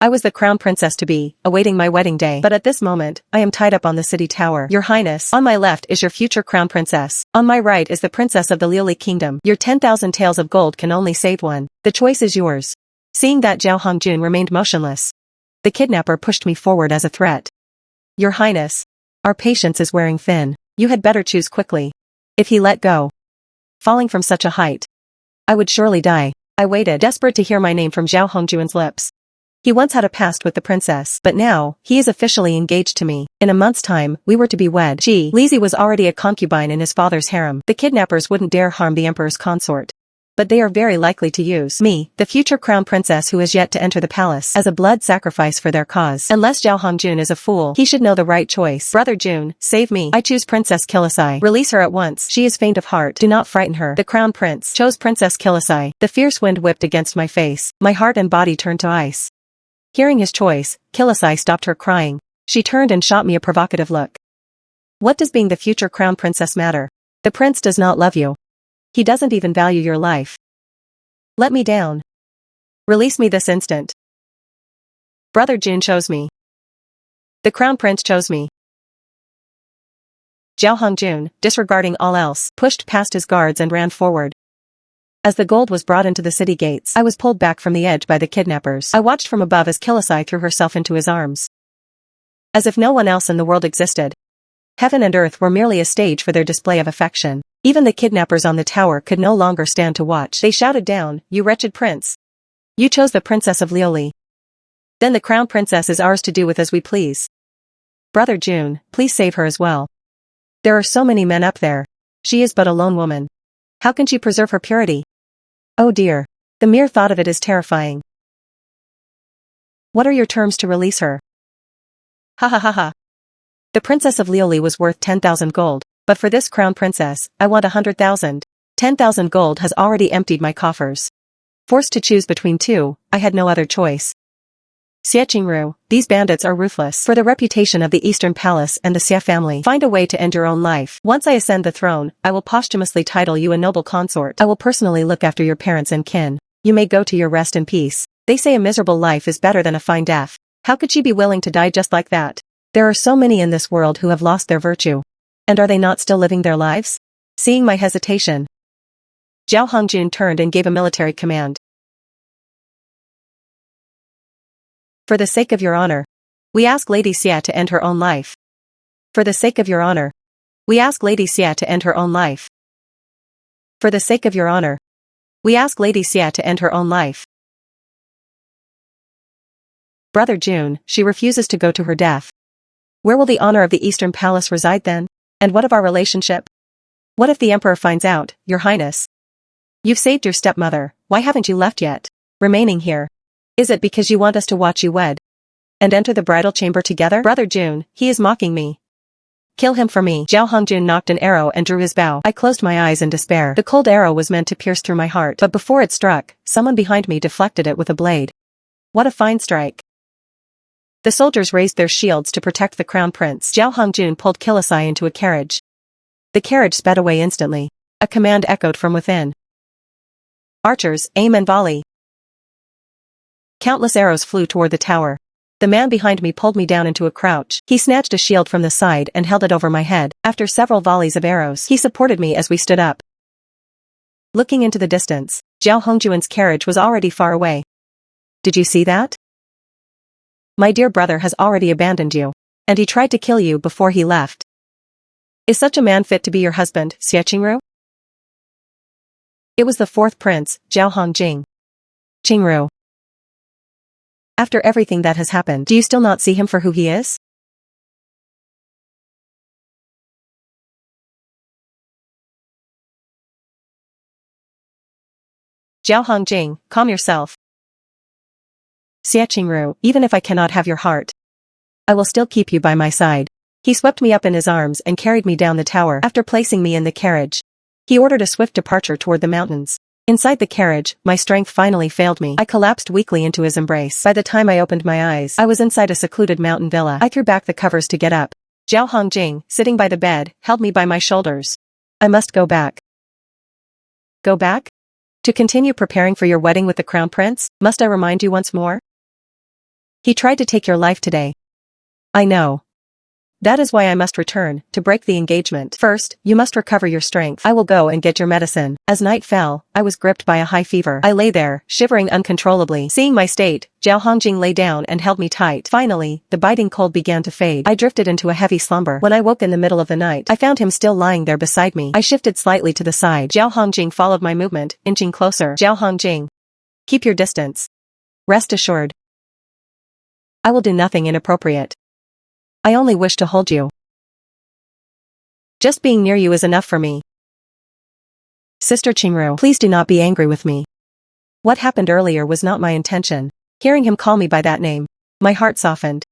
I was the crown princess-to-be, awaiting my wedding day. But at this moment, I am tied up on the city tower. Your Highness, on my left is your future crown princess. On my right is the princess of the Liuli kingdom. Your 10,000 taels of gold can only save one. The choice is yours. Seeing that, Zhao Hongjun remained motionless. The kidnapper pushed me forward as a threat. Your Highness, our patience is wearing thin. You had better choose quickly. If he let go, falling from such a height, I would surely die. I waited, desperate to hear my name from Zhao Hongjun's lips. He once had a past with the princess, but now, he is officially engaged to me. In a month's time, we were to be wed. Lizzie was already a concubine in his father's harem. The kidnappers wouldn't dare harm the emperor's consort. But they are very likely to use me, the future crown princess who is yet to enter the palace, as a blood sacrifice for their cause. Unless Zhao Hongjun is a fool, he should know the right choice. Brother Jun, save me. I choose Princess Kilisai. Release her at once. She is faint of heart. Do not frighten her. The crown prince chose Princess Kilisai. The fierce wind whipped against my face. My heart and body turned to ice. Hearing his choice, Kilisai stopped her crying. She turned and shot me a provocative look. What does being the future crown princess matter? The prince does not love you. He doesn't even value your life. Let me down. Release me this instant. Brother Jun chose me. The crown prince chose me. Zhao Hongjun, disregarding all else, pushed past his guards and ran forward. As the gold was brought into the city gates, I was pulled back from the edge by the kidnappers. I watched from above as Kilisai threw herself into his arms. As if no one else in the world existed. Heaven and earth were merely a stage for their display of affection. Even the kidnappers on the tower could no longer stand to watch. They shouted down, "You wretched prince! You chose the princess of Liuli. Then the crown princess is ours to do with as we please. Brother Jun, please save her as well. There are so many men up there. She is but a lone woman. How can she preserve her purity? Oh dear. The mere thought of it is terrifying. What are your terms to release her?" Ha ha ha ha. The princess of Liuli was worth 10,000 gold. But for this crown princess, I want 100,000. 10,000 gold has already emptied my coffers. Forced to choose between two, I had no other choice. Xie Qingru, these bandits are ruthless. For the reputation of the Eastern Palace and the Xie family, find a way to end your own life. Once I ascend the throne, I will posthumously title you a noble consort. I will personally look after your parents and kin. You may go to your rest in peace. They say a miserable life is better than a fine death. How could she be willing to die just like that? There are so many in this world who have lost their virtue. And are they not still living their lives? Seeing my hesitation, Zhao Hongjun turned and gave a military command. For the sake of your honor, we ask Lady Xie to end her own life. For the sake of your honor, we ask Lady Xie to end her own life. For the sake of your honor, we ask Lady Xie to end her own life. Brother Jun, she refuses to go to her death. Where will the honor of the Eastern Palace reside then? And what of our relationship? What if the emperor finds out, Your Highness? You've saved your stepmother, why haven't you left yet? Remaining here. Is it because you want us to watch you wed? And enter the bridal chamber together? Brother Jun, he is mocking me. Kill him for me. Zhao Hongjun knocked an arrow and drew his bow. I closed my eyes in despair. The cold arrow was meant to pierce through my heart. But before it struck, someone behind me deflected it with a blade. What a fine strike. The soldiers raised their shields to protect the crown prince. Zhao Hongjun pulled Kilisai into a carriage. The carriage sped away instantly. A command echoed from within. Archers, aim and volley. Countless arrows flew toward the tower. The man behind me pulled me down into a crouch. He snatched a shield from the side and held it over my head. After several volleys of arrows, he supported me as we stood up. Looking into the distance, Zhao Hongjun's carriage was already far away. Did you see that? My dear brother has already abandoned you. And he tried to kill you before he left. Is such a man fit to be your husband, Xie Qingru? It was the fourth prince, Zhao Hongjing. Qingru. After everything that has happened, do you still not see him for who he is? Zhao Hongjing, calm yourself. Xie Qingru, even if I cannot have your heart, I will still keep you by my side. He swept me up in his arms and carried me down the tower. After placing me in the carriage, he ordered a swift departure toward the mountains. Inside the carriage, my strength finally failed me. I collapsed weakly into his embrace. By the time I opened my eyes, I was inside a secluded mountain villa. I threw back the covers to get up. Zhao Hongjing, sitting by the bed, held me by my shoulders. I must go back. Go back? To continue preparing for your wedding with the crown prince? Must I remind you once more? He tried to take your life today. I know. That is why I must return, to break the engagement. First, you must recover your strength. I will go and get your medicine. As night fell, I was gripped by a high fever. I lay there, shivering uncontrollably. Seeing my state, Zhao Hongjing lay down and held me tight. Finally, the biting cold began to fade. I drifted into a heavy slumber. When I woke in the middle of the night, I found him still lying there beside me. I shifted slightly to the side. Zhao Hongjing followed my movement, inching closer. Zhao Hongjing. Keep your distance. Rest assured. I will do nothing inappropriate. I only wish to hold you. Just being near you is enough for me. Sister Qingru, please do not be angry with me. What happened earlier was not my intention. Hearing him call me by that name, my heart softened.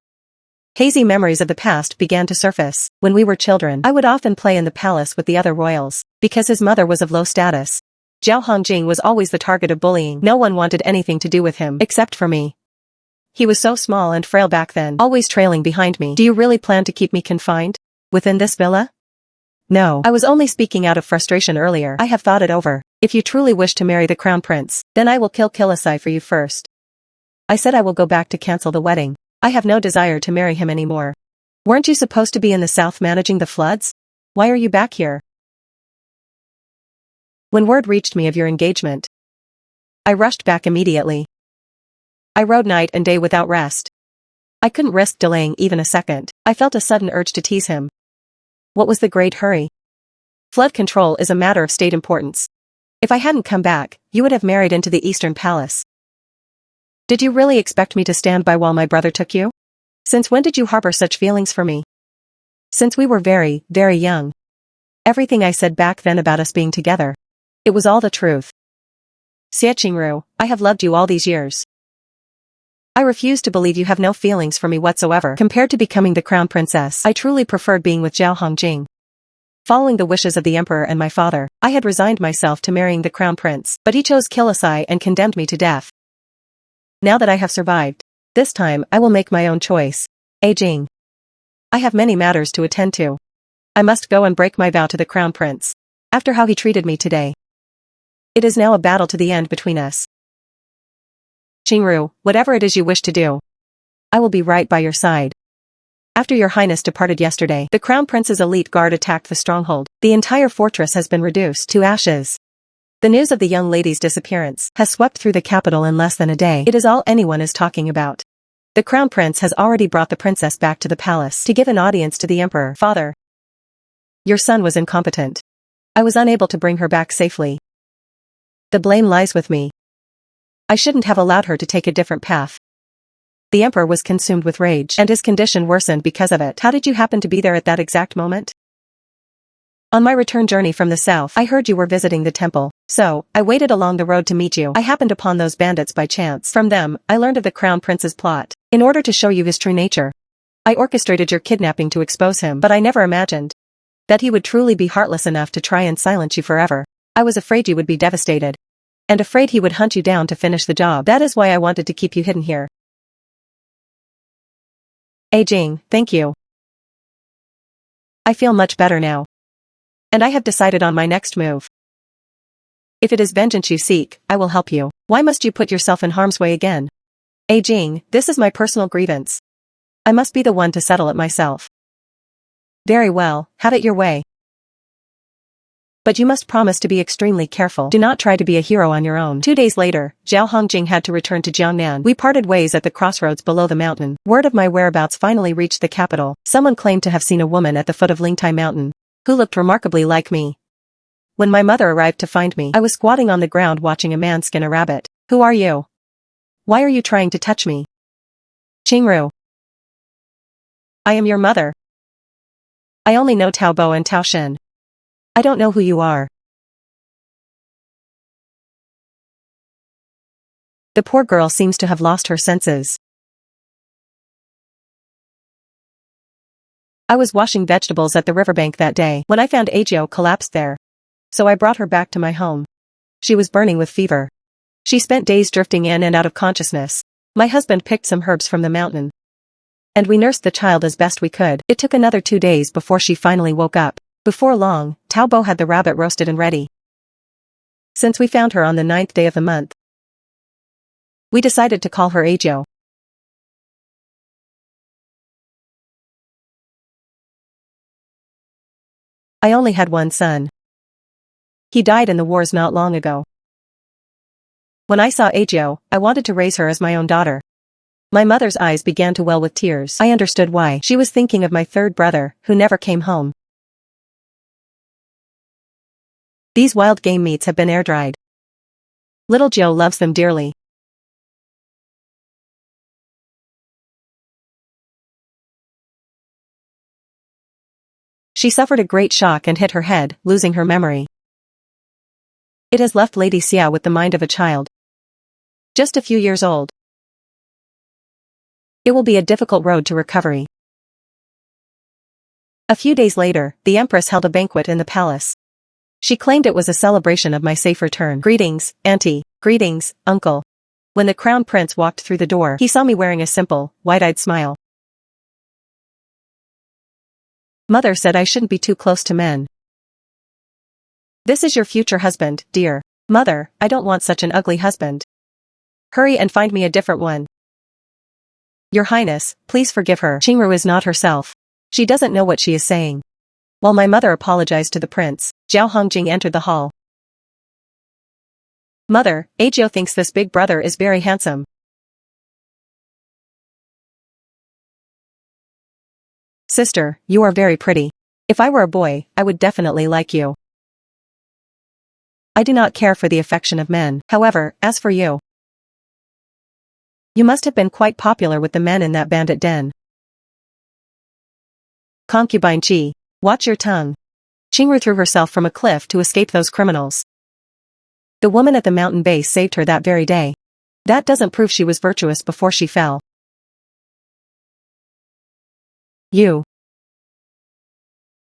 Hazy memories of the past began to surface. When we were children, I would often play in the palace with the other royals. Because his mother was of low status, Zhao Hongjing was always the target of bullying. No one wanted anything to do with him, except for me. He was so small and frail back then, always trailing behind me. Do you really plan to keep me confined? Within this villa? No, I was only speaking out of frustration earlier. I have thought it over. If you truly wish to marry the crown prince, then I will kill Kilisai for you first. I said I will go back to cancel the wedding. I have no desire to marry him anymore. Weren't you supposed to be in the south managing the floods? Why are you back here? When word reached me of your engagement, I rushed back immediately. I rode night and day without rest. I couldn't risk delaying even a second. I felt a sudden urge to tease him. What was the great hurry? Flood control is a matter of state importance. If I hadn't come back, you would have married into the Eastern Palace. Did you really expect me to stand by while my brother took you? Since when did you harbor such feelings for me? Since we were very, very young. Everything I said back then about us being together. It was all the truth. Xie Qingru, I have loved you all these years. I refuse to believe you have no feelings for me whatsoever. Compared to becoming the crown princess, I truly preferred being with Zhao Hongjing. Following the wishes of the emperor and my father, I had resigned myself to marrying the crown prince, but he chose Kilisai and condemned me to death. Now that I have survived, this time I will make my own choice. Jing. I have many matters to attend to. I must go and break my vow to the crown prince. After how he treated me today. It is now a battle to the end between us. Qingru, whatever it is you wish to do, I will be right by your side. After your highness departed yesterday, the crown prince's elite guard attacked the stronghold. The entire fortress has been reduced to ashes. The news of the young lady's disappearance has swept through the capital in less than a day. It is all anyone is talking about. The crown prince has already brought the princess back to the palace to give an audience to the emperor. Father, your son was incompetent. I was unable to bring her back safely. The blame lies with me. I shouldn't have allowed her to take a different path. The emperor was consumed with rage, and his condition worsened because of it. How did you happen to be there at that exact moment? On my return journey from the south, I heard you were visiting the temple, so I waited along the road to meet you. I happened upon those bandits by chance. From them, I learned of the crown prince's plot. In order to show you his true nature, I orchestrated your kidnapping to expose him, but I never imagined that he would truly be heartless enough to try and silence you forever. I was afraid you would be devastated. And afraid he would hunt you down to finish the job. That is why I wanted to keep you hidden here. Jing, thank you. I feel much better now. And I have decided on my next move. If it is vengeance you seek, I will help you. Why must you put yourself in harm's way again? Jing, this is my personal grievance. I must be the one to settle it myself. Very well, have it your way. But you must promise to be extremely careful. Do not try to be a hero on your own. 2 days later, Zhao Hongjing had to return to Jiangnan. We parted ways at the crossroads below the mountain. Word of my whereabouts finally reached the capital. Someone claimed to have seen a woman at the foot of Lingtai Mountain, who looked remarkably like me. When my mother arrived to find me, I was squatting on the ground watching a man skin a rabbit. Who are you? Why are you trying to touch me? Qingru. I am your mother. I only know Tao Bo and Tao Shen. I don't know who you are. The poor girl seems to have lost her senses. I was washing vegetables at the riverbank that day when I found Ajio collapsed there. So I brought her back to my home. She was burning with fever. She spent days drifting in and out of consciousness. My husband picked some herbs from the mountain, and we nursed the child as best we could. It took another 2 days before she finally woke up. Before long, Tao Bo had the rabbit roasted and ready. Since we found her on the 9th day of the month, we decided to call her Ajio. I only had one son. He died in the wars not long ago. When I saw Ajo, I wanted to raise her as my own daughter. My mother's eyes began to well with tears. I understood why. She was thinking of my third brother, who never came home. These wild game meats have been air-dried. Little Joe loves them dearly. She suffered a great shock and hit her head, losing her memory. It has left Lady Xia with the mind of a child. Just a few years old. It will be a difficult road to recovery. A few days later, the Empress held a banquet in the palace. She claimed it was a celebration of my safe return. Greetings, Auntie. Greetings, Uncle. When the Crown Prince walked through the door, he saw me wearing a simple, wide-eyed smile. Mother said I shouldn't be too close to men. This is your future husband, dear. Mother, I don't want such an ugly husband. Hurry and find me a different one. Your Highness, please forgive her. Qingru is not herself. She doesn't know what she is saying. While my mother apologized to the prince, Zhao Hongjing entered the hall. Mother, Ajo thinks this big brother is very handsome. Sister, you are very pretty. If I were a boy, I would definitely like you. I do not care for the affection of men. However, as for you, you must have been quite popular with the men in that bandit den. Concubine Qi, watch your tongue. Qingru threw herself from a cliff to escape those criminals. The woman at the mountain base saved her that very day. That doesn't prove she was virtuous before she fell. You.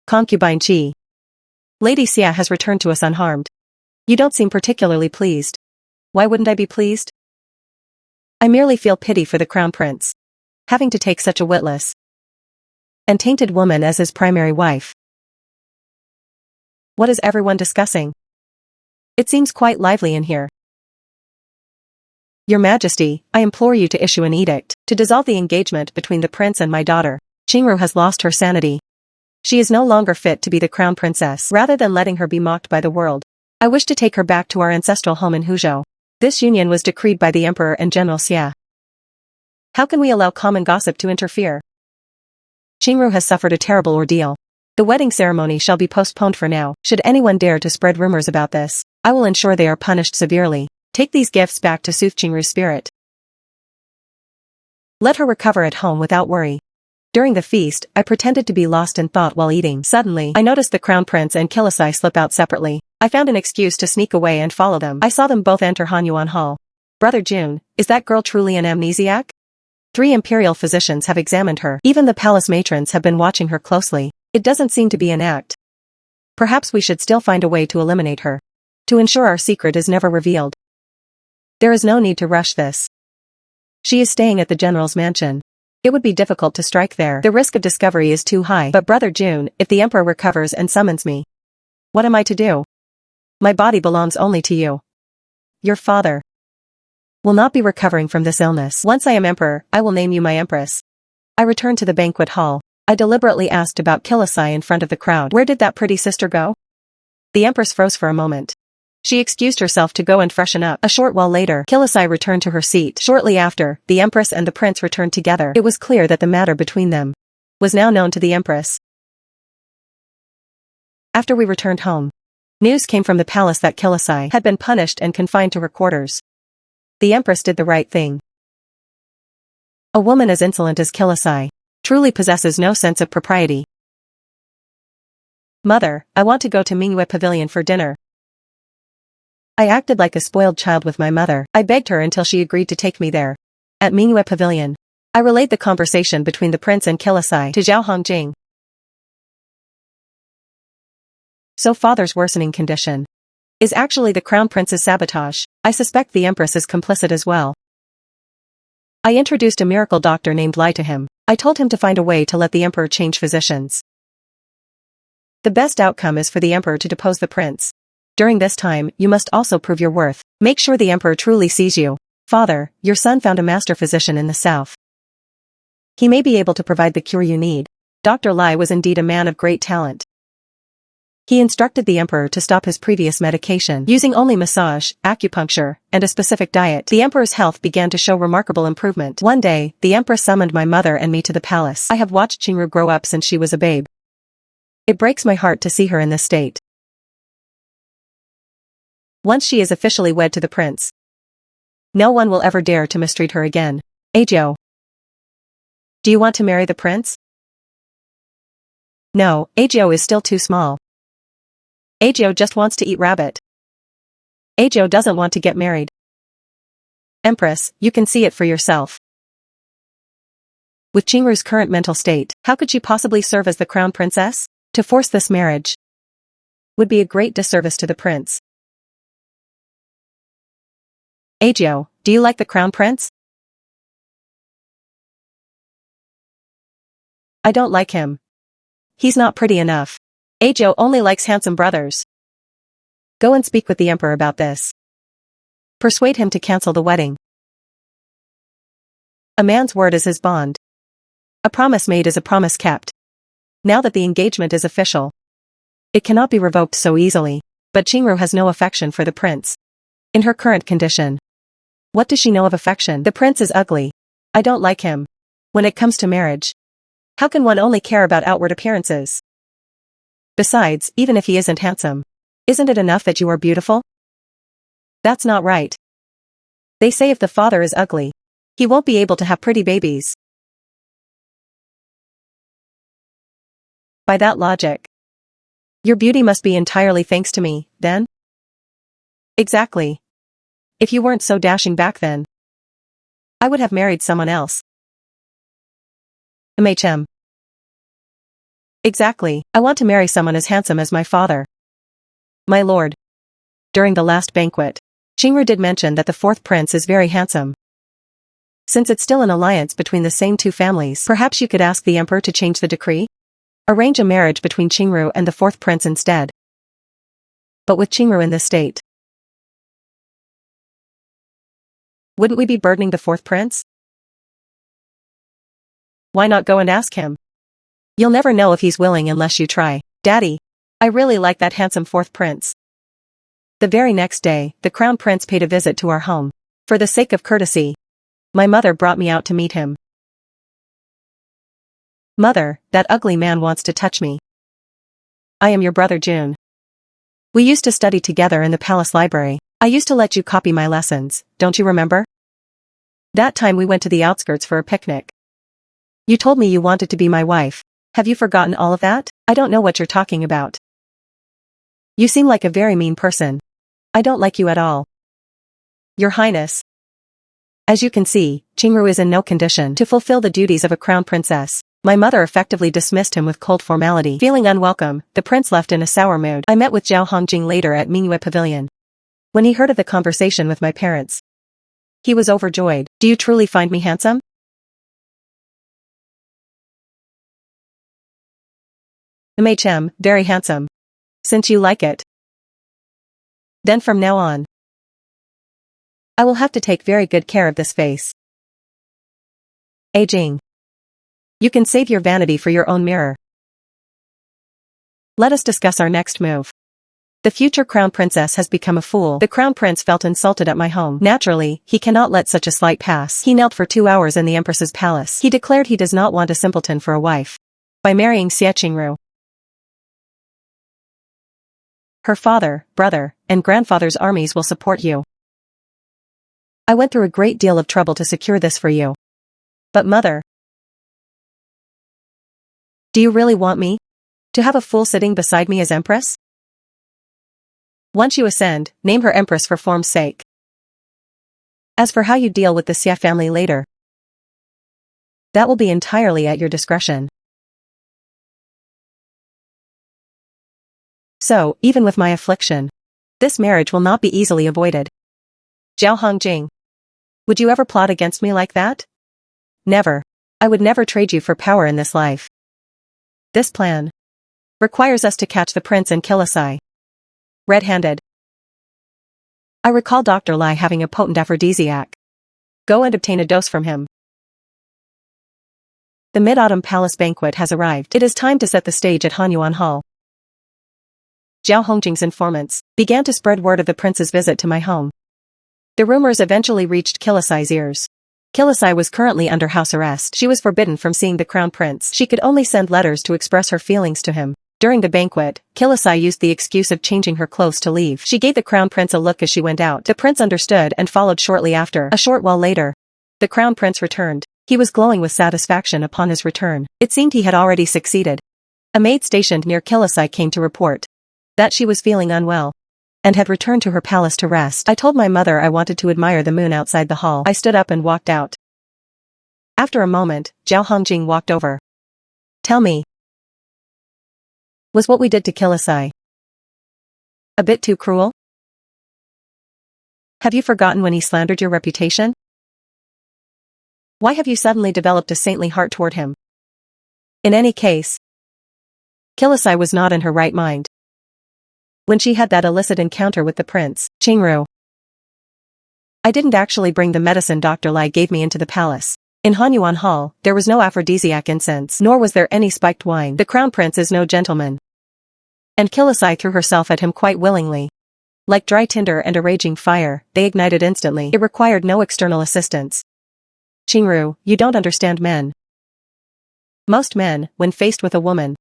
Concubine Qi. Lady Xia has returned to us unharmed. You don't seem particularly pleased. Why wouldn't I be pleased? I merely feel pity for the Crown Prince. Having to take such a witless and tainted woman as his primary wife. What is everyone discussing? It seems quite lively in here. Your Majesty, I implore you to issue an edict to dissolve the engagement between the prince and my daughter. Qingru has lost her sanity. She is no longer fit to be the crown princess. Rather than letting her be mocked by the world, I wish to take her back to our ancestral home in Huzhou. This union was decreed by the Emperor and General Xia. How can we allow common gossip to interfere? Qingru has suffered a terrible ordeal. The wedding ceremony shall be postponed for now. Should anyone dare to spread rumors about this, I will ensure they are punished severely. Take these gifts back to soothe Qingru's spirit. Let her recover at home without worry. During the feast, I pretended to be lost in thought while eating. Suddenly, I noticed the Crown Prince and Kilisai slip out separately. I found an excuse to sneak away and follow them. I saw them both enter Hanyuan Hall. Brother Jun, is that girl truly an amnesiac? 3 imperial physicians have examined her. Even the palace matrons have been watching her closely. It doesn't seem to be an act. Perhaps we should still find a way to eliminate her. To ensure our secret is never revealed. There is no need to rush this. She is staying at the general's mansion. It would be difficult to strike there. The risk of discovery is too high. But Brother Jun, if the Emperor recovers and summons me, what am I to do? My body belongs only to you. Your father will not be recovering from this illness. Once I am Emperor, I will name you my Empress. I returned to the banquet hall. I deliberately asked about Kilisai in front of the crowd. Where did that pretty sister go? The Empress froze for a moment. She excused herself to go and freshen up. A short while later, Kilisai returned to her seat. Shortly after, the Empress and the Prince returned together. It was clear that the matter between them was now known to the Empress. After we returned home, news came from the palace that Kilisai had been punished and confined to her quarters. The Empress did the right thing. A woman as insolent as Kilisai truly possesses no sense of propriety. Mother, I want to go to Mingyue Pavilion for dinner. I acted like a spoiled child with my mother. I begged her until she agreed to take me there. At Mingyue Pavilion, I relayed the conversation between the prince and Kilisai to Zhao Hongjing. So father's worsening condition is actually the crown prince's sabotage. I suspect the empress is complicit as well. I introduced a miracle doctor named Lai to him. I told him to find a way to let the emperor change physicians. The best outcome is for the emperor to depose the prince. During this time, you must also prove your worth. Make sure the emperor truly sees you. Father, your son found a master physician in the south. He may be able to provide the cure you need. Dr. Lai was indeed a man of great talent. He instructed the emperor to stop his previous medication, using only massage, acupuncture, and a specific diet. The emperor's health began to show remarkable improvement. One day, the empress summoned my mother and me to the palace. I have watched Qingru grow up since she was a babe. It breaks my heart to see her in this state. Once she is officially wed to the prince, no one will ever dare to mistreat her again. Ajo. Do you want to marry the prince? No, Ajo is still too small. Ajo just wants to eat rabbit. Ajo doesn't want to get married. Empress, you can see it for yourself. With Qingru's current mental state, how could she possibly serve as the crown princess? To force this marriage would be a great disservice to the prince. Ajo, do you like the crown prince? I don't like him. He's not pretty enough. Ajo only likes handsome brothers. Go and speak with the emperor about this. Persuade him to cancel the wedding. A man's word is his bond. A promise made is a promise kept. Now that the engagement is official, it cannot be revoked so easily. But Qingru has no affection for the prince. In her current condition, what does she know of affection? The prince is ugly. I don't like him. When it comes to marriage, how can one only care about outward appearances? Besides, even if he isn't handsome, isn't it enough that you are beautiful? That's not right. They say if the father is ugly, he won't be able to have pretty babies. By that logic, your beauty must be entirely thanks to me, then? Exactly. If you weren't so dashing back then, I would have married someone else. MHM. Exactly, I want to marry someone as handsome as my father. My lord. During the last banquet, Qingru did mention that the fourth prince is very handsome. Since it's still an alliance between the same two families, perhaps you could ask the emperor to change the decree? Arrange a marriage between Qingru and the fourth prince instead. But with Qingru in this state, wouldn't we be burdening the fourth prince? Why not go and ask him? You'll never know if he's willing unless you try. Daddy, I really like that handsome fourth prince. The very next day, the crown prince paid a visit to our home. For the sake of courtesy, my mother brought me out to meet him. Mother, that ugly man wants to touch me. I am your brother June. We used to study together in the palace library. I used to let you copy my lessons, don't you remember? That time we went to the outskirts for a picnic. You told me you wanted to be my wife. Have you forgotten all of that? I don't know what you're talking about. You seem like a very mean person. I don't like you at all. Your Highness. As you can see, Qingru is in no condition to fulfill the duties of a crown princess. My mother effectively dismissed him with cold formality. Feeling unwelcome, the prince left in a sour mood. I met with Zhao Hongjing later at Mingyue Pavilion. When he heard of the conversation with my parents, he was overjoyed. Do you truly find me handsome? MHM, very handsome. Since you like it, then from now on, I will have to take very good care of this face. Jing. You can save your vanity for your own mirror. Let us discuss our next move. The future crown princess has become a fool. The crown prince felt insulted at my home. Naturally, he cannot let such a slight pass. He knelt for 2 hours in the empress's palace. He declared he does not want a simpleton for a wife. By marrying Xie Qingru, her father, brother, and grandfather's armies will support you. I went through a great deal of trouble to secure this for you. But mother, do you really want me to have a fool sitting beside me as empress? Once you ascend, name her empress for form's sake. As for how you deal with the Xie family later, that will be entirely at your discretion. So, even with my affliction, this marriage will not be easily avoided. Zhao Hongjing, would you ever plot against me like that? Never. I would never trade you for power in this life. This plan requires us to catch the prince and kill Asai red-handed. I recall Dr. Lai having a potent aphrodisiac. Go and obtain a dose from him. The Mid-Autumn Palace banquet has arrived. It is time to set the stage at Hanyuan Hall. Zhao Hongjing's informants, began to spread word of the prince's visit to my home. The rumors eventually reached Kilisai's ears. Kilisai was currently under house arrest. She was forbidden from seeing the crown prince. She could only send letters to express her feelings to him. During the banquet, Kilisai used the excuse of changing her clothes to leave. She gave the crown prince a look as she went out. The prince understood and followed shortly after. A short while later, the crown prince returned. He was glowing with satisfaction upon his return. It seemed he had already succeeded. A maid stationed near Kilisai came to report that she was feeling unwell and had returned to her palace to rest. I told my mother I wanted to admire the moon outside the hall. I stood up and walked out. After a moment, Zhao Hongjing walked over. Tell me, was what we did to Kilisai a bit too cruel? Have you forgotten when he slandered your reputation? Why have you suddenly developed a saintly heart toward him? In any case, Kilisai was not in her right mind when she had that illicit encounter with the prince, Qingru. I didn't actually bring the medicine Dr. Lai gave me into the palace. In Hanyuan Hall, there was no aphrodisiac incense, nor was there any spiked wine. The crown prince is no gentleman. And Kilisai threw herself at him quite willingly. Like dry tinder and a raging fire, they ignited instantly. It required no external assistance. Qingru, you don't understand men. Most men, when faced with a woman,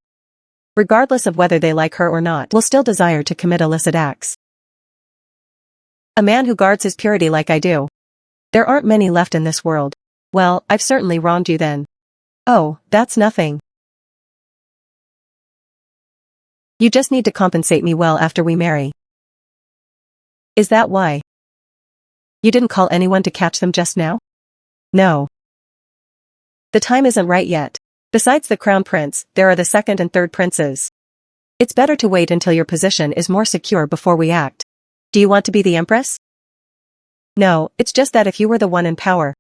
regardless of whether they like her or not, will still desire to commit illicit acts. A man who guards his purity like I do. There aren't many left in this world. Well, I've certainly wronged you then. Oh, that's nothing. You just need to compensate me well after we marry. Is that why? You didn't call anyone to catch them just now? No. The time isn't right yet. Besides the crown prince, there are the second and third princes. It's better to wait until your position is more secure before we act. Do you want to be the empress? No, it's just that if you were the one in power,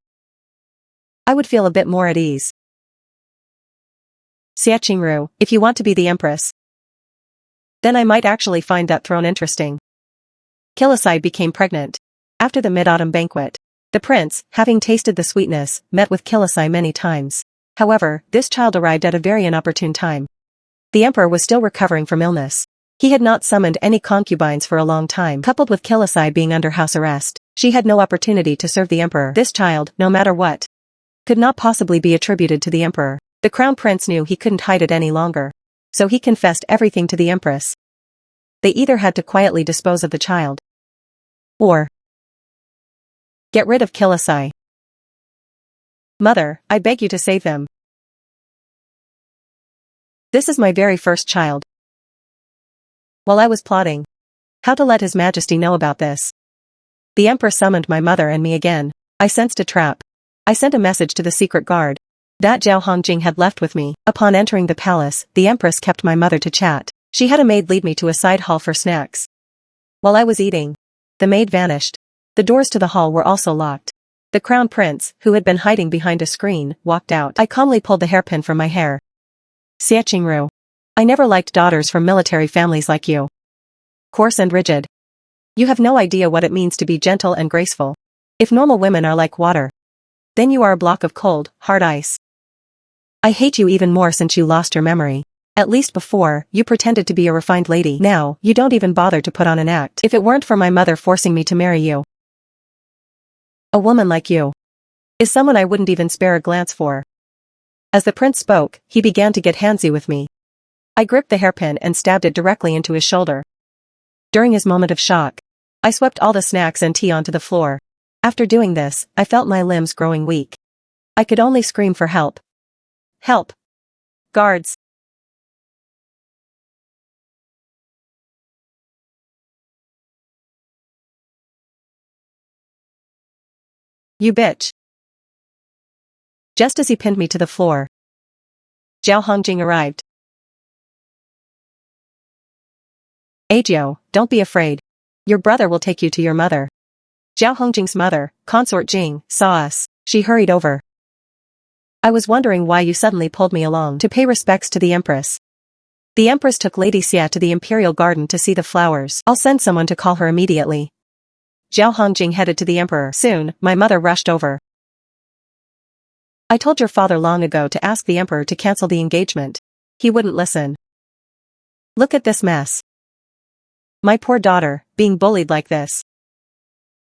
I would feel a bit more at ease. Xia Qingru, if you want to be the empress, then I might actually find that throne interesting. Kilisai became pregnant. After the mid-autumn banquet, the prince, having tasted the sweetness, met with Kilisai many times. However, this child arrived at a very inopportune time. The emperor was still recovering from illness. He had not summoned any concubines for a long time. Coupled with Kilisai being under house arrest, she had no opportunity to serve the emperor. This child, no matter what, could not possibly be attributed to the emperor. The crown prince knew he couldn't hide it any longer. So he confessed everything to the empress. They either had to quietly dispose of the child, or get rid of Kilisai. Mother, I beg you to save them. This is my very first child. While I was plotting how to let His Majesty know about this, the emperor summoned my mother and me again. I sensed a trap. I sent a message to the secret guard that Zhao Hongjing had left with me. Upon entering the palace, the empress kept my mother to chat. She had a maid lead me to a side hall for snacks. While I was eating, the maid vanished. The doors to the hall were also locked. The crown prince, who had been hiding behind a screen, walked out. I calmly pulled the hairpin from my hair. Xia Qingru, I never liked daughters from military families like you. Coarse and rigid. You have no idea what it means to be gentle and graceful. If normal women are like water, then you are a block of cold, hard ice. I hate you even more since you lost your memory. At least before, you pretended to be a refined lady. Now, you don't even bother to put on an act. If it weren't for my mother forcing me to marry you, a woman like you is someone I wouldn't even spare a glance for. As the prince spoke, he began to get handsy with me. I gripped the hairpin and stabbed it directly into his shoulder. During his moment of shock, I swept all the snacks and tea onto the floor. After doing this, I felt my limbs growing weak. I could only scream for help. Help! Guards! You bitch! Just as he pinned me to the floor, Zhao Hongjing arrived. Ajio, don't be afraid. Your brother will take you to your mother. Zhao Hongjing's mother, Consort Jing, saw us. She hurried over. I was wondering why you suddenly pulled me along to pay respects to the empress. The empress took Lady Xia to the imperial garden to see the flowers. I'll send someone to call her immediately. Zhao Hongjing headed to the emperor. Soon, my mother rushed over. I told your father long ago to ask the emperor to cancel the engagement. He wouldn't listen. Look at this mess. My poor daughter, being bullied like this.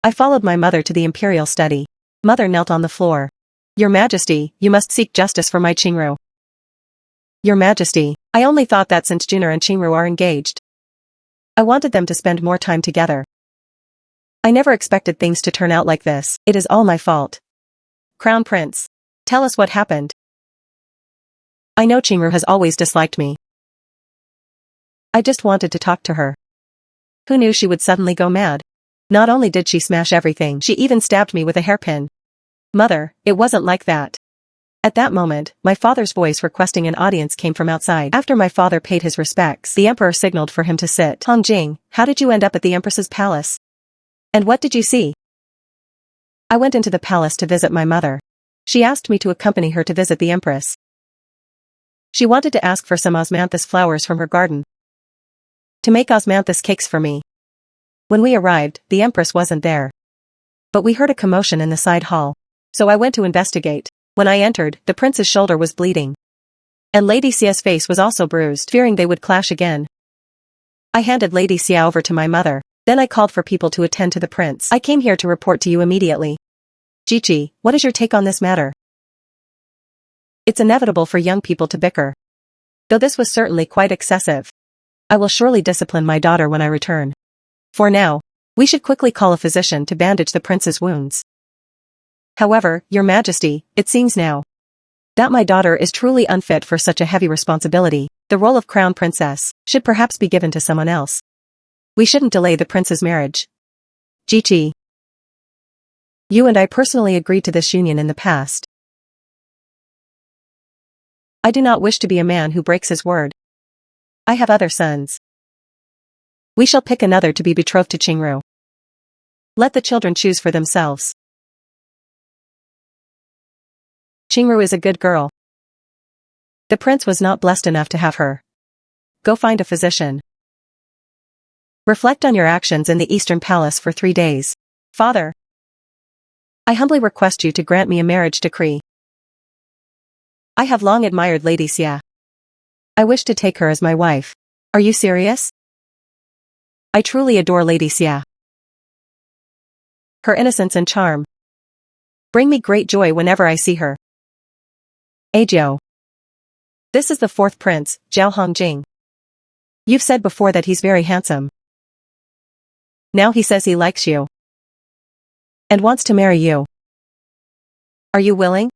I followed my mother to the imperial study. Mother knelt on the floor. Your Majesty, you must seek justice for my Qingru. Your Majesty, I only thought that since Juner and Qingru are engaged, I wanted them to spend more time together. I never expected things to turn out like this. It is all my fault. Crown Prince, tell us what happened. I know Qingru has always disliked me. I just wanted to talk to her. Who knew she would suddenly go mad? Not only did she smash everything, she even stabbed me with a hairpin. Mother, it wasn't like that. At that moment, my father's voice requesting an audience came from outside. After my father paid his respects, the emperor signaled for him to sit. Hongjing, how did you end up at the empress's palace? And what did you see? I went into the palace to visit my mother. She asked me to accompany her to visit the empress. She wanted to ask for some osmanthus flowers from her garden, to make osmanthus cakes for me. When we arrived, the empress wasn't there. But we heard a commotion in the side hall. So I went to investigate. When I entered, the prince's shoulder was bleeding. And Lady Xia's face was also bruised, fearing they would clash again. I handed Lady Xia over to my mother. Then I called for people to attend to the prince. I came here to report to you immediately. Jiqi, what is your take on this matter? It's inevitable for young people to bicker. Though this was certainly quite excessive. I will surely discipline my daughter when I return. For now, we should quickly call a physician to bandage the prince's wounds. However, Your Majesty, it seems now that my daughter is truly unfit for such a heavy responsibility. The role of crown princess should perhaps be given to someone else. We shouldn't delay the prince's marriage. Jiqi, you and I personally agreed to this union in the past. I do not wish to be a man who breaks his word. I have other sons. We shall pick another to be betrothed to Qingru. Let the children choose for themselves. Qingru is a good girl. The prince was not blessed enough to have her. Go find a physician. Reflect on your actions in the Eastern Palace for 3 days. Father, I humbly request you to grant me a marriage decree. I have long admired Lady Xia. I wish to take her as my wife. Are you serious? I truly adore Lady Xia. Her innocence and charm bring me great joy whenever I see her. Ajo. This is the 4th prince, Zhao Hongjing. You've said before that he's very handsome. Now he says he likes you. And wants to marry you. Are you willing?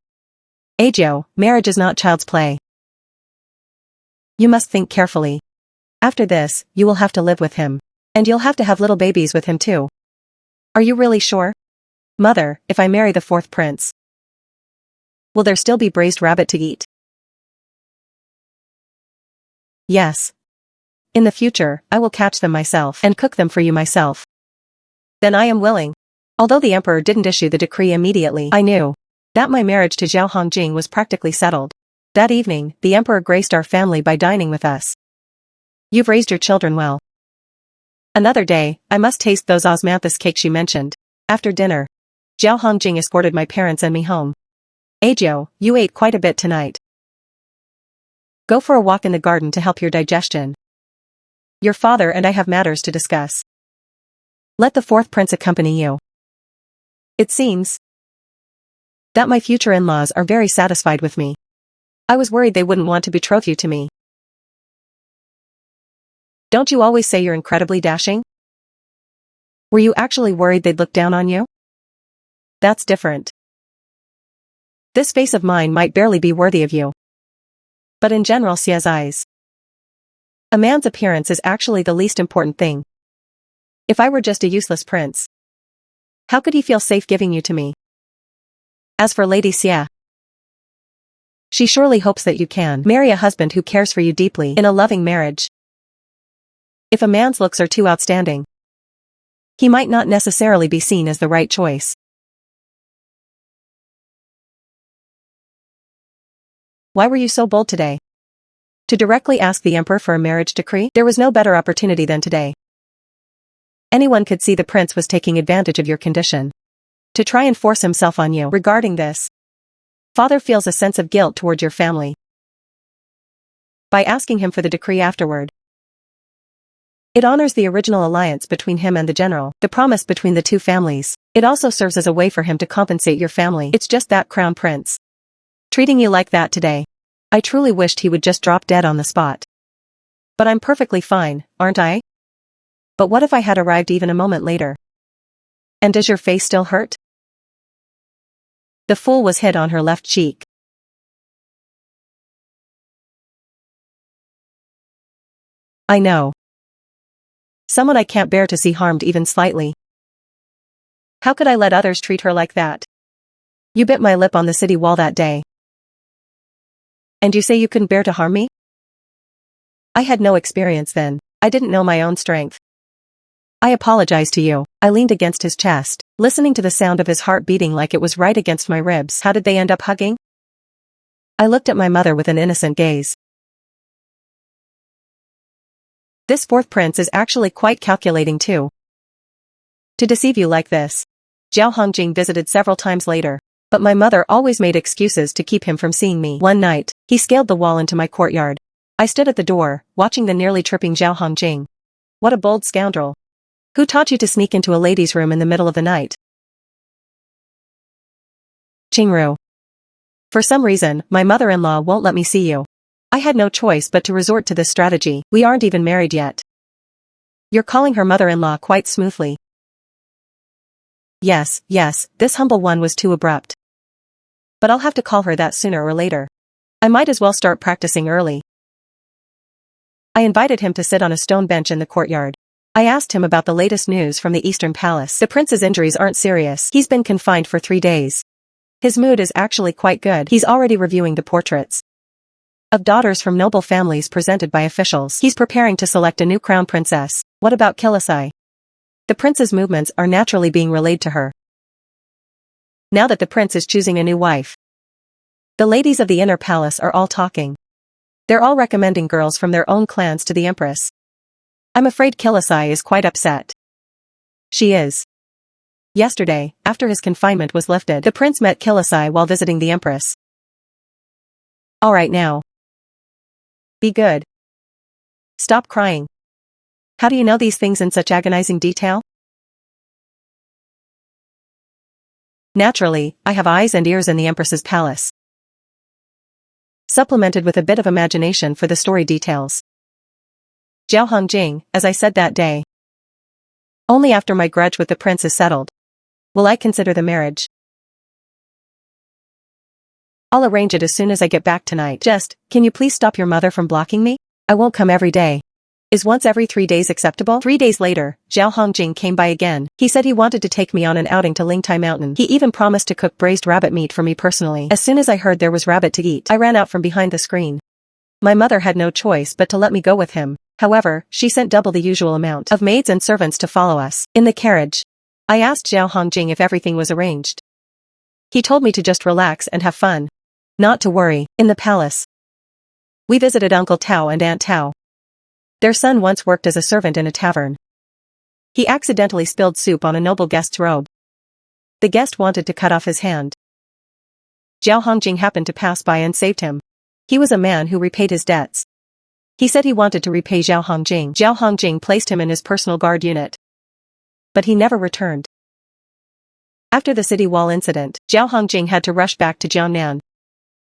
Ajo, marriage is not child's play. You must think carefully. After this, you will have to live with him. And you'll have to have little babies with him too. Are you really sure? Mother, if I marry the 4th prince, will there still be braised rabbit to eat? Yes. In the future, I will catch them myself and cook them for you myself. Then I am willing. Although the emperor didn't issue the decree immediately, I knew that my marriage to Zhao Hongjing was practically settled. That evening, the emperor graced our family by dining with us. You've raised your children well. Another day, I must taste those osmanthus cakes you mentioned. After dinner, Zhao Hongjing escorted my parents and me home. Ajo, you ate quite a bit tonight. Go for a walk in the garden to help your digestion. Your father and I have matters to discuss. Let the 4th prince accompany you. It seems that my future in-laws are very satisfied with me. I was worried they wouldn't want to betroth you to me. Don't you always say you're incredibly dashing? Were you actually worried they'd look down on you? That's different. This face of mine might barely be worthy of you. But in General Xia's eyes, a man's appearance is actually the least important thing. If I were just a useless prince, how could he feel safe giving you to me? As for Lady Xia, she surely hopes that you can marry a husband who cares for you deeply in a loving marriage. If a man's looks are too outstanding, he might not necessarily be seen as the right choice. Why were you so bold today? To directly ask the emperor for a marriage decree? There was no better opportunity than today. Anyone could see the prince was taking advantage of your condition to try and force himself on you. Regarding this, father feels a sense of guilt toward your family by asking him for the decree afterward. It honors the original alliance between him and the general, the promise between the two families. It also serves as a way for him to compensate your family. It's just that crown prince treating you like that today. I truly wished he would just drop dead on the spot. But I'm perfectly fine, aren't I? But what if I had arrived even a moment later? And does your face still hurt? The fool was hit on her left cheek. I know. Someone I can't bear to see harmed even slightly. How could I let others treat her like that? You bit my lip on the city wall that day. And you say you couldn't bear to harm me? I had no experience then. I didn't know my own strength. I apologize to you. I leaned against his chest, listening to the sound of his heart beating like it was right against my ribs. How did they end up hugging? I looked at my mother with an innocent gaze. This fourth prince is actually quite calculating too. To deceive you like this. Zhao Hongjing visited several times later. But my mother always made excuses to keep him from seeing me. One night, he scaled the wall into my courtyard. I stood at the door, watching the nearly tripping Zhao Hongjing. What a bold scoundrel. Who taught you to sneak into a lady's room in the middle of the night? Qingru. For some reason, my mother-in-law won't let me see you. I had no choice but to resort to this strategy. We aren't even married yet. You're calling her mother-in-law quite smoothly. Yes, this humble one was too abrupt. But I'll have to call her that sooner or later. I might as well start practicing early. I invited him to sit on a stone bench in the courtyard. I asked him about the latest news from the Eastern Palace. The prince's injuries aren't serious. He's been confined for 3 days. His mood is actually quite good. He's already reviewing the portraits of daughters from noble families presented by officials. He's preparing to select a new crown princess. What about Kilisai? The prince's movements are naturally being relayed to her. Now that the prince is choosing a new wife. The ladies of the inner palace are all talking. They're all recommending girls from their own clans to the empress. I'm afraid Kilisai is quite upset. She is. Yesterday, after his confinement was lifted, the prince met Kilisai while visiting the empress. All right now. Be good. Stop crying. How do you know these things in such agonizing detail? Naturally, I have eyes and ears in the Empress's palace. Supplemented with a bit of imagination for the story details. Zhao Hongjing, as I said that day. Only after my grudge with the prince is settled will I consider the marriage. I'll arrange it as soon as I get back tonight. Just, can you please stop your mother from blocking me? I won't come every day. Is once every 3 days acceptable? 3 days later, Zhao Hongjing came by again. He said he wanted to take me on an outing to Lingtai Mountain. He even promised to cook braised rabbit meat for me personally. As soon as I heard there was rabbit to eat, I ran out from behind the screen. My mother had no choice but to let me go with him. However, she sent double the usual amount of maids and servants to follow us. In the carriage, I asked Zhao Hongjing if everything was arranged. He told me to just relax and have fun. Not to worry. In the palace, we visited Uncle Tao and Aunt Tao. Their son once worked as a servant in a tavern. He accidentally spilled soup on a noble guest's robe. The guest wanted to cut off his hand. Zhao Hongjing happened to pass by and saved him. He was a man who repaid his debts. He said he wanted to repay Zhao Hongjing. Zhao Hongjing placed him in his personal guard unit. But he never returned. After the city wall incident, Zhao Hongjing had to rush back to Jiangnan.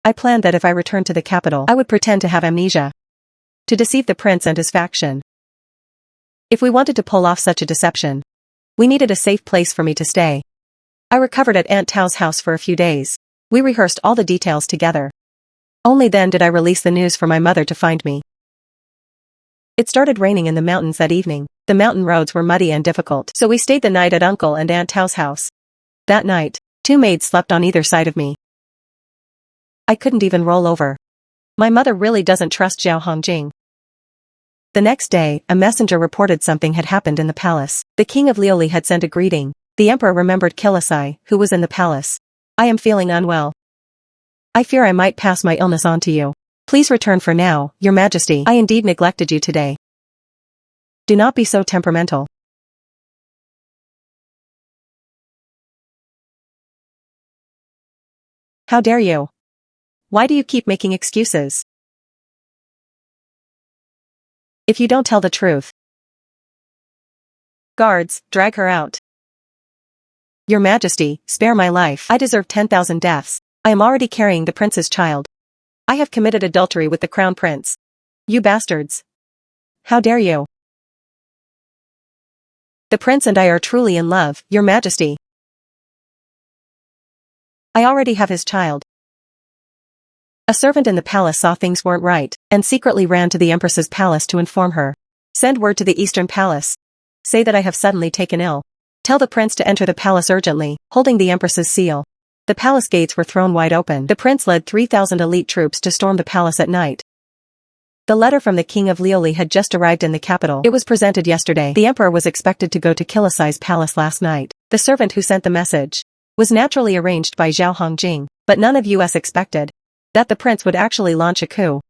I planned that if I returned to the capital, I would pretend to have amnesia. To deceive the prince and his faction. If we wanted to pull off such a deception, we needed a safe place for me to stay. I recovered at Aunt Tao's house for a few days. We rehearsed all the details together. Only then did I release the news for my mother to find me. It started raining in the mountains that evening. The mountain roads were muddy and difficult, so we stayed the night at Uncle and Aunt Tao's house. That night, 2 maids slept on either side of me. I couldn't even roll over. My mother really doesn't trust Zhao Hongjing. The next day, a messenger reported something had happened in the palace. The king of Lioli had sent a greeting. The emperor remembered Kilisai, who was in the palace. I am feeling unwell. I fear I might pass my illness on to you. Please return for now, your majesty. I indeed neglected you today. Do not be so temperamental. How dare you? Why do you keep making excuses? If you don't tell the truth, Guards, drag her out. Your Majesty, spare my life. I deserve 10,000 deaths. I am already carrying the prince's child. I have committed adultery with the crown prince. You bastards. How dare you? The prince and I are truly in love, Your Majesty. I already have his child. A servant in the palace saw things weren't right, and secretly ran to the empress's palace to inform her. Send word to the eastern palace. Say that I have suddenly taken ill. Tell the prince to enter the palace urgently, holding the empress's seal. The palace gates were thrown wide open. The prince led 3,000 elite troops to storm the palace at night. The letter from the king of Lioli had just arrived in the capital. It was presented yesterday. The emperor was expected to go to Kilisai's palace last night. The servant who sent the message was naturally arranged by Zhao Hongjing, but none of us expected that the prince would actually launch a coup.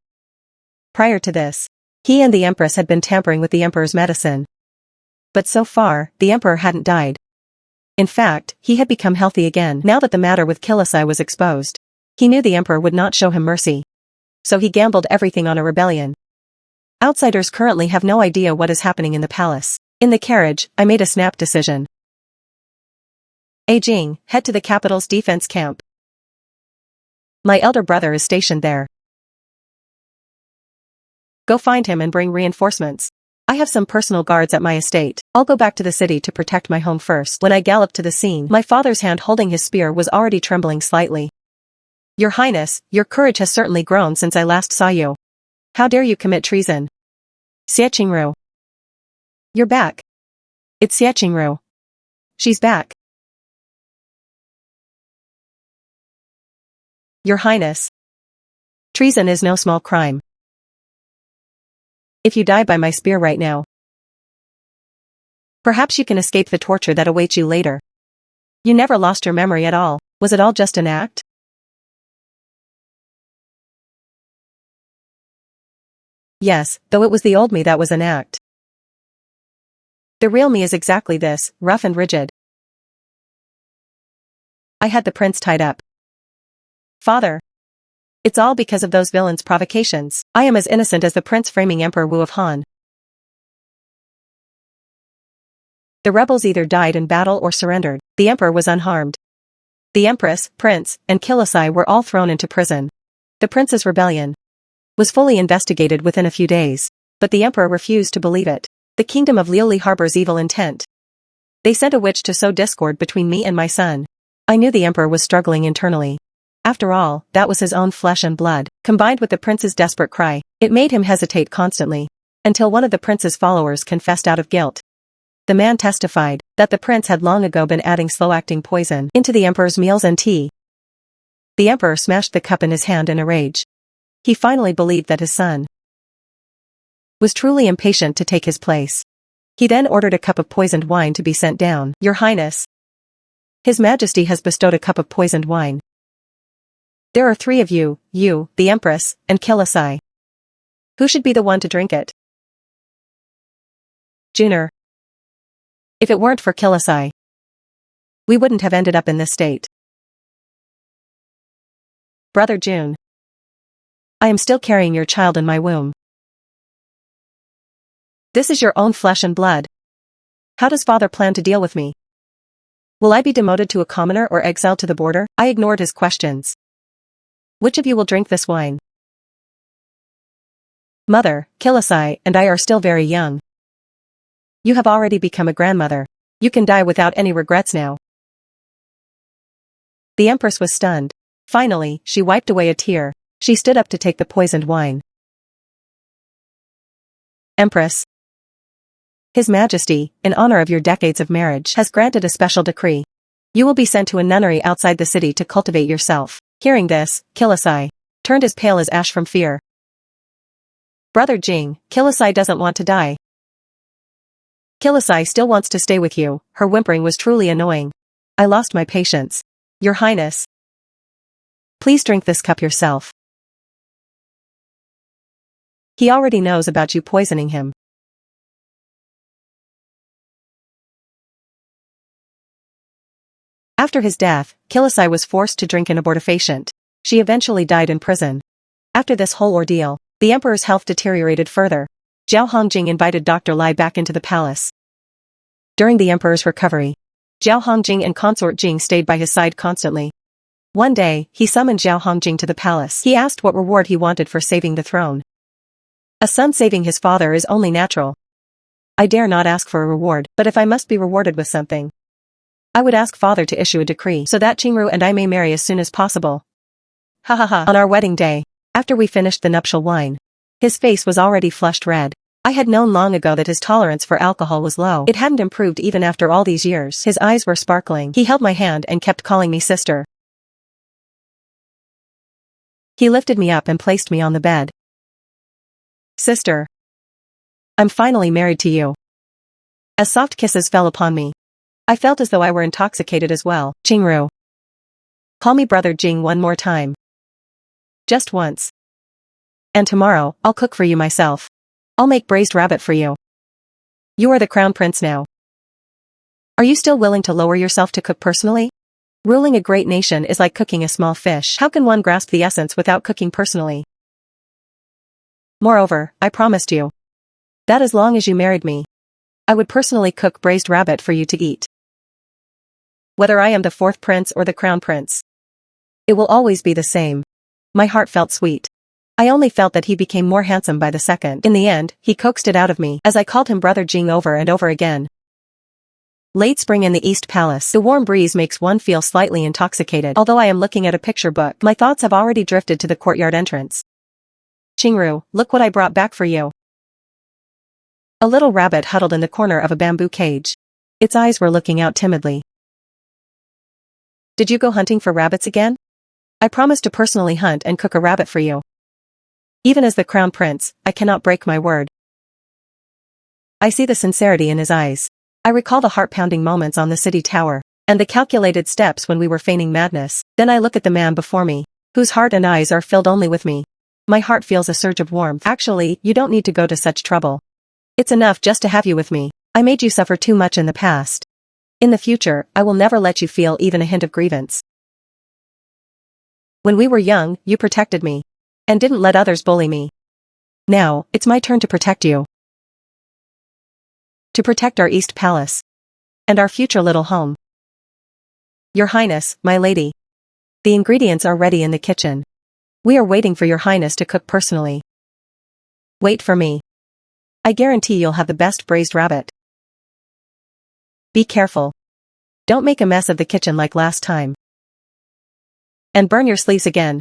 Prior to this, he and the empress had been tampering with the emperor's medicine. But so far, the emperor hadn't died. In fact, he had become healthy again now that the matter with Kilisai was exposed. He knew the emperor would not show him mercy. So he gambled everything on a rebellion. Outsiders currently have no idea what is happening in the palace. In the carriage, I made a snap decision. Jing, head to the capital's defense camp. My elder brother is stationed there. Go find him and bring reinforcements. I have some personal guards at my estate. I'll go back to the city to protect my home first. When I galloped to the scene, my father's hand holding his spear was already trembling slightly. Your Highness, your courage has certainly grown since I last saw you. How dare you commit treason? Xie Qingru. You're back. It's Xie Qingru. She's back. Your Highness. Treason is no small crime. If you die by my spear right now, perhaps you can escape the torture that awaits you later. You never lost your memory at all. Was it all just an act? Yes, though it was the old me that was an act. The real me is exactly this, rough and rigid. I had the prince tied up. Father. It's all because of those villains' provocations. I am as innocent as the prince framing Emperor Wu of Han. The rebels either died in battle or surrendered. The emperor was unharmed. The empress, prince, and Kilisai were all thrown into prison. The prince's rebellion was fully investigated within a few days, but the emperor refused to believe it. The kingdom of Lioli harbors evil intent. They sent a witch to sow discord between me and my son. I knew the emperor was struggling internally. After all, that was his own flesh and blood. Combined with the prince's desperate cry, it made him hesitate constantly, until one of the prince's followers confessed out of guilt. The man testified that the prince had long ago been adding slow-acting poison into the emperor's meals and tea. The emperor smashed the cup in his hand in a rage. He finally believed that his son was truly impatient to take his place. He then ordered a cup of poisoned wine to be sent down. Your Highness. His Majesty has bestowed a cup of poisoned wine. There are 3 of you, the Empress, and Kilisai. Who should be the one to drink it? Junior. If it weren't for Kilisai, we wouldn't have ended up in this state. Brother June. I am still carrying your child in my womb. This is your own flesh and blood. How does father plan to deal with me? Will I be demoted to a commoner or exiled to the border? I ignored his questions. Which of you will drink this wine? Mother, Kilisai, and I are still very young. You have already become a grandmother. You can die without any regrets now. The Empress was stunned. Finally, she wiped away a tear. She stood up to take the poisoned wine. Empress. His Majesty, in honor of your decades of marriage, has granted a special decree. You will be sent to a nunnery outside the city to cultivate yourself. Hearing this, Kilisai turned as pale as ash from fear. Brother Jing, Kilisai doesn't want to die. Kilisai still wants to stay with you. Her whimpering was truly annoying. I lost my patience. Your Highness. Please drink this cup yourself. He already knows about you poisoning him. After his death, Kilisai was forced to drink an abortifacient. She eventually died in prison. After this whole ordeal, the emperor's health deteriorated further. Zhao Hongjing invited Dr. Lai back into the palace. During the emperor's recovery, Zhao Hongjing and consort Jing stayed by his side constantly. One day, he summoned Zhao Hongjing to the palace. He asked what reward he wanted for saving the throne. A son saving his father is only natural. I dare not ask for a reward, but if I must be rewarded with something, I would ask father to issue a decree so that Qingru and I may marry as soon as possible. Ha ha ha. On our wedding day, after we finished the nuptial wine, his face was already flushed red. I had known long ago that his tolerance for alcohol was low. It hadn't improved even after all these years. His eyes were sparkling. He held my hand and kept calling me sister. He lifted me up and placed me on the bed. Sister. I'm finally married to you. As soft kisses fell upon me, I felt as though I were intoxicated as well. Qingru. Call me brother Jing one more time. Just once. And tomorrow, I'll cook for you myself. I'll make braised rabbit for you. You are the crown prince now. Are you still willing to lower yourself to cook personally? Ruling a great nation is like cooking a small fish. How can one grasp the essence without cooking personally? Moreover, I promised you that as long as you married me, I would personally cook braised rabbit for you to eat. Whether I am the fourth prince or the crown prince, it will always be the same. My heart felt sweet. I only felt that he became more handsome by the second. In the end, he coaxed it out of me as I called him brother Jing over and over again. Late spring in the East Palace. The warm breeze makes one feel slightly intoxicated. Although I am looking at a picture book, my thoughts have already drifted to the courtyard entrance. Qingru, look what I brought back for you. A little rabbit huddled in the corner of a bamboo cage. Its eyes were looking out timidly. Did you go hunting for rabbits again? I promised to personally hunt and cook a rabbit for you. Even as the crown prince, I cannot break my word. I see the sincerity in his eyes. I recall the heart-pounding moments on the city tower, and the calculated steps when we were feigning madness. Then I look at the man before me, whose heart and eyes are filled only with me. My heart feels a surge of warmth. Actually, you don't need to go to such trouble. It's enough just to have you with me. I made you suffer too much in the past. In the future, I will never let you feel even a hint of grievance. When we were young, you protected me and didn't let others bully me. Now, it's my turn to protect you. To protect our East Palace and our future little home. Your Highness, my lady. The ingredients are ready in the kitchen. We are waiting for your Highness to cook personally. Wait for me. I guarantee you'll have the best braised rabbit. Be careful. Don't make a mess of the kitchen like last time. And burn your sleeves again.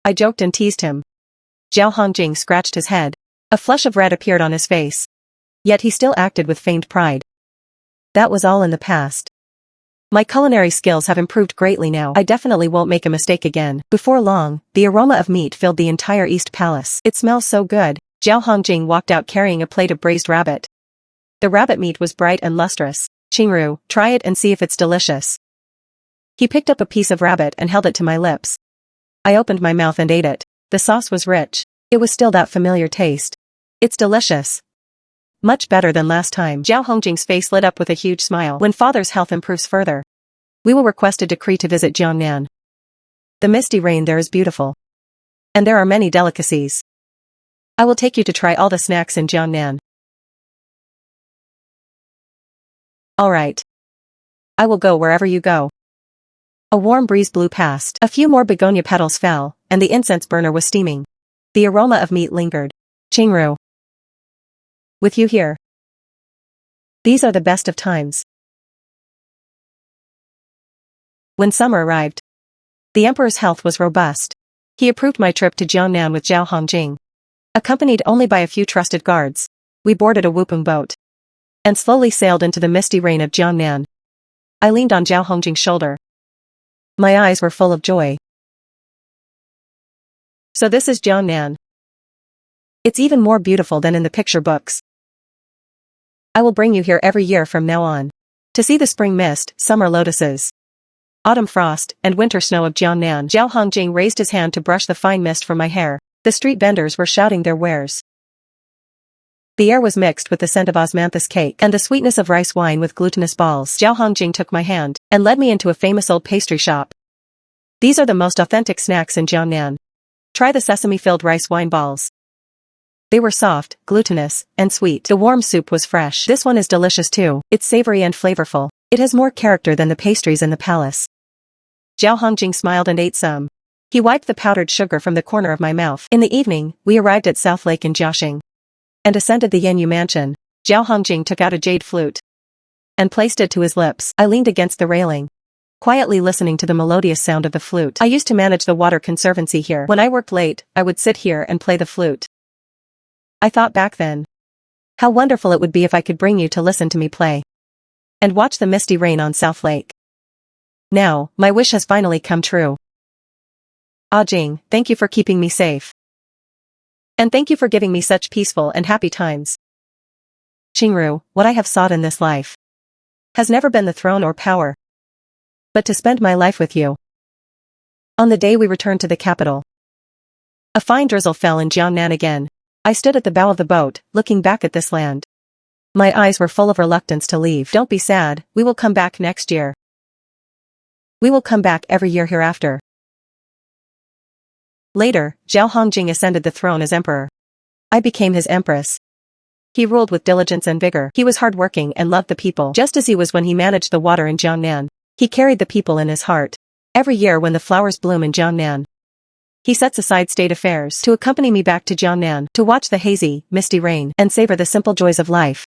I joked and teased him. Zhao Hongjing scratched his head. A flush of red appeared on his face. Yet he still acted with feigned pride. That was all in the past. My culinary skills have improved greatly now. I definitely won't make a mistake again. Before long, the aroma of meat filled the entire East Palace. It smells so good. Zhao Hongjing walked out carrying a plate of braised rabbit. The rabbit meat was bright and lustrous. Qingru, try it and see if it's delicious. He picked up a piece of rabbit and held it to my lips. I opened my mouth and ate it. The sauce was rich. It was still that familiar taste. It's delicious. Much better than last time. Zhao Hongjing's face lit up with a huge smile. When father's health improves further, we will request a decree to visit Jiangnan. The misty rain there is beautiful. And there are many delicacies. I will take you to try all the snacks in Jiangnan. All right. I will go wherever you go. A warm breeze blew past. A few more begonia petals fell, and the incense burner was steaming. The aroma of meat lingered. Qingru. With you here. These are the best of times. When summer arrived, the emperor's health was robust. He approved my trip to Jiangnan with Zhao Hongjing. Accompanied only by a few trusted guards, we boarded a whooping boat and slowly sailed into the misty rain of Jiangnan. I leaned on Zhao Hongjing's shoulder. My eyes were full of joy. So this is Jiangnan. It's even more beautiful than in the picture books. I will bring you here every year from now on. To see the spring mist, summer lotuses, autumn frost, and winter snow of Jiangnan. Zhao Hongjing raised his hand to brush the fine mist from my hair. The street vendors were shouting their wares. The air was mixed with the scent of osmanthus cake and the sweetness of rice wine with glutinous balls. Zhao Hongjing took my hand and led me into a famous old pastry shop. These are the most authentic snacks in Jiangnan. Try the sesame-filled rice wine balls. They were soft, glutinous, and sweet. The warm soup was fresh. This one is delicious too. It's savory and flavorful. It has more character than the pastries in the palace. Zhao Hongjing smiled and ate some. He wiped the powdered sugar from the corner of my mouth. In the evening, we arrived at South Lake in Jiaxing and ascended the Yanyu mansion. Zhao Hongjing took out a jade flute and placed it to his lips. I leaned against the railing, quietly listening to the melodious sound of the flute. I used to manage the water conservancy here. When I worked late, I would sit here and play the flute. I thought back then, how wonderful it would be if I could bring you to listen to me play and watch the misty rain on South Lake. Now, my wish has finally come true. Ah Jing, thank you for keeping me safe. And thank you for giving me such peaceful and happy times. Qingru, what I have sought in this life has never been the throne or power, but to spend my life with you. On the day we returned to the capital, a fine drizzle fell in Jiangnan again. I stood at the bow of the boat, looking back at this land. My eyes were full of reluctance to leave. Don't be sad, we will come back next year. We will come back every year hereafter. Later, Zhao Hongjing ascended the throne as emperor. I became his empress. He ruled with diligence and vigor. He was hardworking and loved the people, just as he was when he managed the water in Jiangnan. He carried the people in his heart. Every year when the flowers bloom in Jiangnan, he sets aside state affairs to accompany me back to Jiangnan, to watch the hazy, misty rain, and savor the simple joys of life.